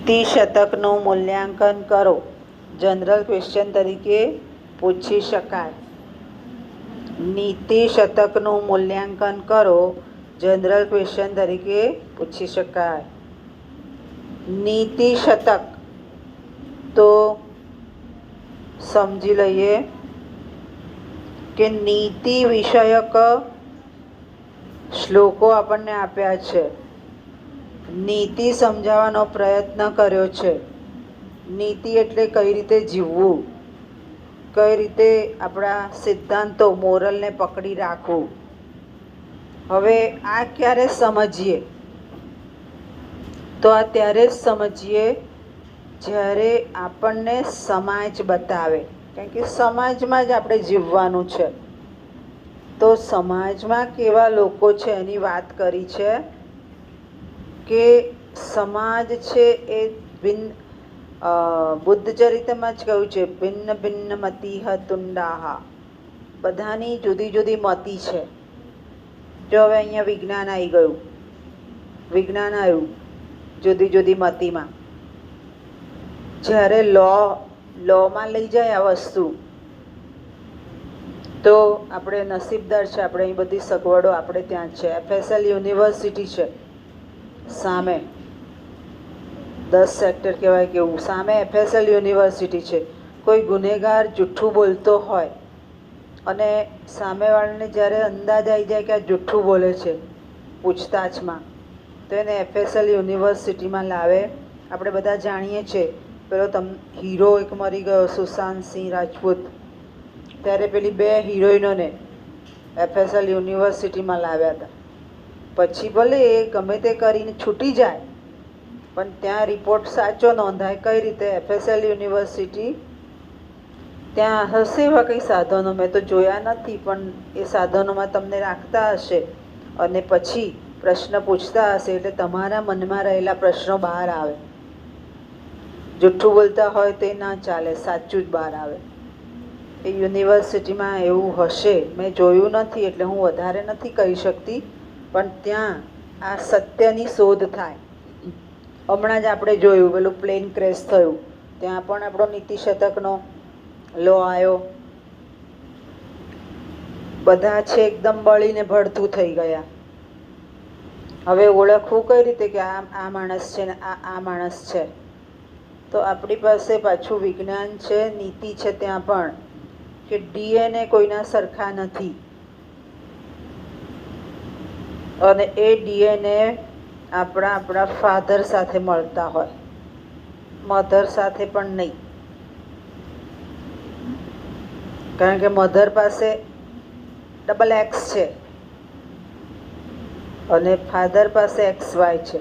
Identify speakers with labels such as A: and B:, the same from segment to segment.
A: નીતિ શતકનું મૂલ્યાંકન કરો. જનરલ ક્વેશ્ચન તરીકે પૂછી શકાય. નીતિ શતકનું મૂલ્યાંકન કરો. જનરલ ક્વેશ્ચન તરીકે પૂછી શકાય. નીતિ શતક તો સમજી લઈએ કે નીતિ વિષયક શ્લોકો આપણને આપ્યા છે. નીતિ સમજાવવાનો પ્રયત્ન કર્યો છે. નીતિ એટલે કઈ રીતે જીવવું, કઈ રીતે આપણા સિદ્ધાંતો મોરલને પકડી રાખવું. હવે આ ક્યારે સમજીએ તો આ ત્યારે જ સમજીએ જ્યારે આપણને સમાજ બતાવે, કારણ કે સમાજમાં જ આપણે જીવવાનું છે. તો સમાજમાં કેવા લોકો છે એની વાત કરી છે કે સમાજ છે એ બુદ્ધ ચરિત્રમાં જ કહ્યું છે, ભિન્ન ભિન્ન મતિહ તુંડાહા. બધાની જુદી જુદી મતિ છે. જો હવે અહીંયા વિજ્ઞાન આવી ગયું, વિજ્ઞાન આવ્યું જુદી જુદી મતિમાં. જ્યારે લોમાં લઈ જાય આ વસ્તુ તો આપણે નસીબદાર છે, આપણે અહીં બધી સગવડો આપણે ત્યાં છે. FSL યુનિવર્સિટી છે સામે, 10 સેક્ટર કહેવાય કે એવું, સામે FSL યુનિવર્સિટી છે. કોઈ ગુનેગાર જુઠ્ઠું બોલતો હોય અને સામેવાળાને જ્યારે અંદાજ આવી જાય કે આ જુઠ્ઠું બોલે છે પૂછતાછમાં, તો એને FSL યુનિવર્સિટીમાં લાવે. આપણે બધા જાણીએ છીએ પેલો હીરો એક મરી ગયો, સુશાંત સિંહ રાજપૂત. ત્યારે પેલી 2 હિરોઈનોને FSL યુનિવર્સિટીમાં લાવ્યા હતા. પછી ભલે એ ગમે તે કરીને છૂટી જાય, પણ ત્યાં રિપોર્ટ સાચો નોંધાય. કઈ રીતે? FSL યુનિવર્સિટી ત્યાં હશે એવા કંઈ સાધનો, મેં તો જોયા નથી, પણ એ સાધનોમાં તમને રાખતા હશે અને પછી પ્રશ્ન પૂછતા હશે, એટલે તમારા મનમાં રહેલા પ્રશ્નો બહાર આવે. જુઠ્ઠું બોલતા હોય તે ના ચાલે, સાચું જ બહાર આવે. એ યુનિવર્સિટીમાં એવું હશે, મેં જોયું નથી એટલે હું વધારે નથી કહી શકતી, પણ ત્યાં આ સત્યની શોધ થાય. હમણાં જ આપણે જોયું પેલું પ્લેન ક્રેશ થયું, ત્યાં પણ આપણો નીતિ શતકનો લો આવ્યો. બધા છે એકદમ બળીને ભડથું થઈ ગયા. હવે ઓળખવું કઈ રીતે કે આ માણસ છે ને આ માણસ છે? તો આપણી પાસે પાછું વિજ્ઞાન છે, નીતિ છે ત્યાં પણ, કે DNA કોઈના સરખા નથી અને એ DNA આપણા ફાધર સાથે મળતા હોય, મધર સાથે પણ નહીં. કારણ કે મધર પાસે XX છે અને ફાધર પાસે XY છે.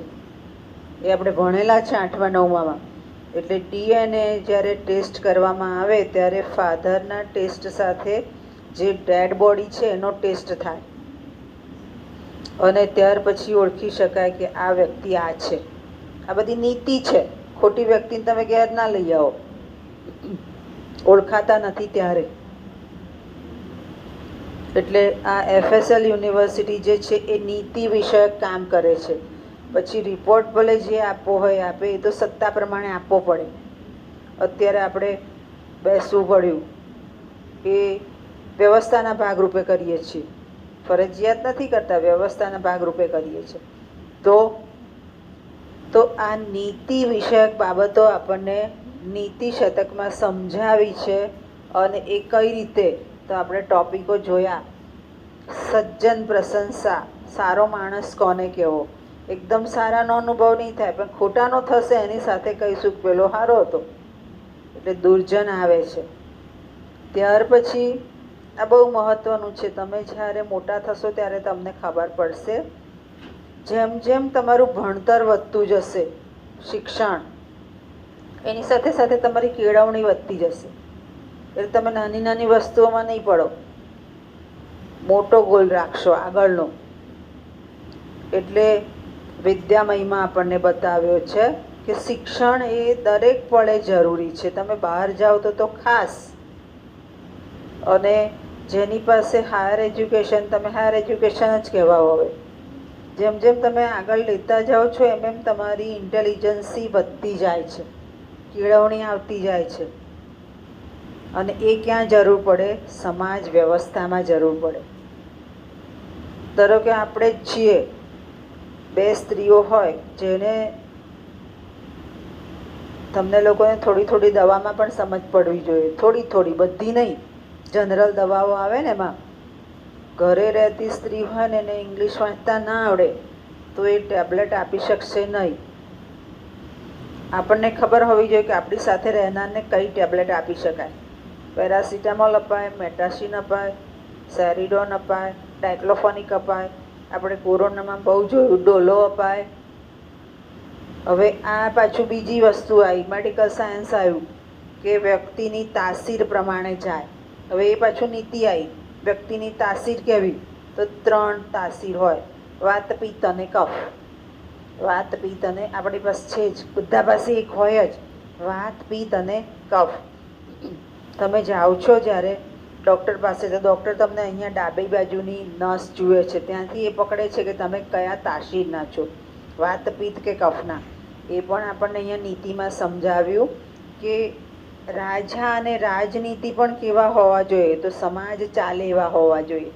A: એ આપણે ભણેલા છે 8મા 9મામાં. એટલે DNA જ્યારે ટેસ્ટ કરવામાં આવે ત્યારે ફાધરના ટેસ્ટ સાથે જે ડેડ બોડી છે એનો ટેસ્ટ થાય અને ત્યાર પછી ઓળખી શકાય કે આ વ્યક્તિ આ છે. આ બધી નીતિ છે. ખોટી વ્યક્તિને તમે ઘેર ના લઈ આવો, ઓળખાતા નથી ત્યારે. એટલે આ FSL યુનિવર્સિટી જે છે એ નીતિ વિષયક કામ કરે છે. પછી રિપોર્ટ ભલે જે આપવો હોય આપે, એ તો સત્તા પ્રમાણે આપવો પડે. અત્યારે આપણે બેસવું પડ્યું એ વ્યવસ્થાના ભાગરૂપે કરીએ છીએ, ફરજિયાત નથી કરતા, વ્યવસ્થાના ભાગરૂપે કરીએ છીએ. તો આ નીતિ વિષયક બાબતો આપણને નીતિ શતકમાં સમજાવી છે. અને એ કઈ રીતે? તો આપણે ટોપિકો જોયા. સજ્જન પ્રશંસા, સારો માણસ કોને કહેવો? એકદમ સારાનો અનુભવ નહીં થાય, પણ ખોટાનો થશે એની સાથે કહીશું પેલો સારો હતો, એટલે દુર્જન આવે છે. ત્યાર પછી આ બહુ મહત્ત્વનું છે, તમે જ્યારે મોટા થશો ત્યારે તમને ખબર પડશે. જેમ જેમ તમારું ભણતર વધતું જશે, શિક્ષણ, એની સાથે સાથે તમારી કેળવણી વધતી જશે. એટલે તમે નાની નાની વસ્તુઓમાં નહીં પડો, મોટો ગોલ રાખશો આગળનો. એટલે વિદ્યામયમાં આપણને બતાવ્યો છે કે શિક્ષણ એ દરેક પળે જરૂરી છે. તમે બહાર જાઓ તો ખાસ, અને જેની પાસે હાયર એજ્યુકેશન, તમે હાયર એજ્યુકેશન જ કહેવાઓ હવે, જેમ જેમ તમે આગળ લેતા જાઓ છો એમ એમ તમારી ઇન્ટેલિજન્સી વધતી જાય છે, કેળવણી આવતી જાય છે. અને એ ક્યાં જરૂર પડે? સમાજ વ્યવસ્થામાં જરૂર પડે. ધારો કે આપણે જ છીએ, 2 સ્ત્રીઓ હોય જેને તમને લોકોને થોડી થોડી દવામાં પણ સમજ પડવી જોઈએ, થોડી થોડી, બધી નહીં. જનરલ દવાઓ આવે ને એમાં ઘરે રહેતી સ્ત્રી હોય ને એને ઇંગ્લિશ વાંચતા ના આવડે તો એ ટેબ્લેટ આપી શકશે નહીં. આપણને ખબર હોવી જોઈએ કે આપણી સાથે રહેનારને કઈ ટેબ્લેટ આપી શકાય. પેરાસિટામોલ અપાય, મેટાસિન અપાય, સેરિડોન અપાય, ડાયક્લોફોનિક અપાય. આપણે કોરોનામાં બહુ જોયું, ડોલો અપાય. હવે આ પાછું બીજી વસ્તુ આવી, મેડિકલ સાયન્સ આવ્યું કે વ્યક્તિની તાસીર પ્રમાણે જાય. હવે એ પાછું નીતિ આવી, વ્યક્તિની તાસીર કેવી? તો 3 તાસીર હોય, વાત, પિત્ત અને કફ. વાત, પિત્ત અને આપણી પાસે છે જ, બધા પાસે એક હોય જ, વાત, પિત્ત અને કફ. તમે જાઓ છો જ્યારે ડૉક્ટર પાસે, તો ડૉક્ટર તમને અહીંયા ડાબી બાજુની નસ જુએ છે, ત્યાંથી એ પકડે છે કે તમે કયા તાસીરના છો, વાત, પિત્ત કે કફના. એ પણ આપણને અહીંયા નીતિમાં સમજાવ્યું કે રાજા અને રાજનીતિ પણ કેવા હોવા જોઈએ? તો સમાજ ચાલે એવા હોવા જોઈએ.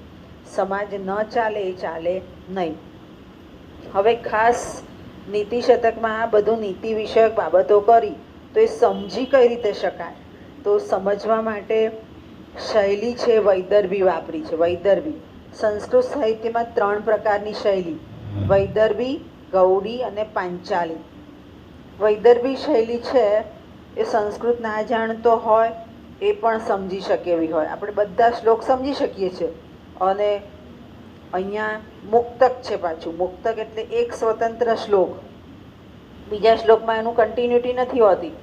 A: સમાજ ન ચાલે એ ચાલે નહીં. હવે ખાસ નીતિ શતકમાં આ બધું નીતિ વિષયક બાબતો કરી, તો એ સમજી કઈ રીતે શકાય? તો સમજવા માટે શૈલી છે વૈદર્ભી વાપરી છે. વૈદર્ભી, સંસ્કૃત સાહિત્યમાં 3 પ્રકારની શૈલી, વૈદર્ભી, ગૌડી અને પાંચાલી. વૈદર્ભી શૈલી છે એ સંસ્કૃત ના જાણતો હોય એ પણ સમજી શકે એવી હોય. આપણે બધા શ્લોક સમજી શકીએ છીએ. અને અહીંયા મુક્તક છે પાછું. મુક્તક એટલે એક સ્વતંત્ર શ્લોક, બીજા શ્લોકમાં એનું કન્ટિન્યુટી નથી હોતી.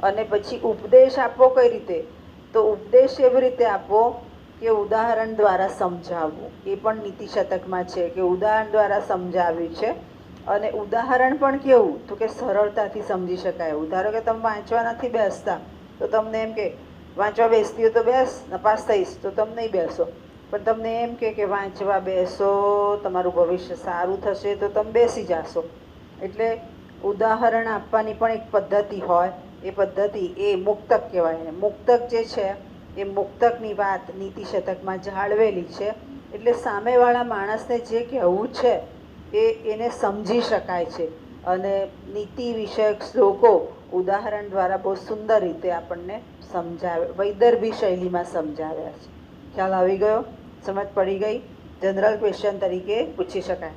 A: અને પછી ઉપદેશ આપવો કઈ રીતે? તો ઉપદેશ એવી રીતે આપવો કે ઉદાહરણ દ્વારા સમજાવવું. એ પણ નીતિ શતકમાં છે કે ઉદાહરણ દ્વારા સમજાવ્યું છે. અને ઉદાહરણ પણ કેવું? તો કે સરળતાથી સમજી શકાય એવું. ધારો કે તમે વાંચવા નથી બેસતા તો તમને એમ કે વાંચવા બેસતી હોય તો બેસ, નપાસ થઈશ તો તમે નહીં બેસો. પણ તમને એમ કે વાંચવા બેસો, તમારું ભવિષ્ય સારું થશે, તો તમે બેસી જાશો. એટલે ઉદાહરણ આપવાની પણ એક પદ્ધતિ હોય. એ પદ્ધતિ એ મુક્તક કહેવાય. મુક્તક જે છે એ મુક્તકની વાત નીતિ શતકમાં જાળવેલી છે. એટલે સામેવાળા માણસને જે કહેવું છે એને સમજી શકાય છે. અને નીતિ વિષયક શ્લોકો ઉદાહરણ દ્વારા બહુ સુંદર રીતે આપણને સમજાવે, વૈદર્ભી શૈલીમાં સમજાવ્યા છે. ખ્યાલ આવી ગયો? સમજ પડી ગઈ? જનરલ ક્વેશ્ચન તરીકે પૂછી શકાય.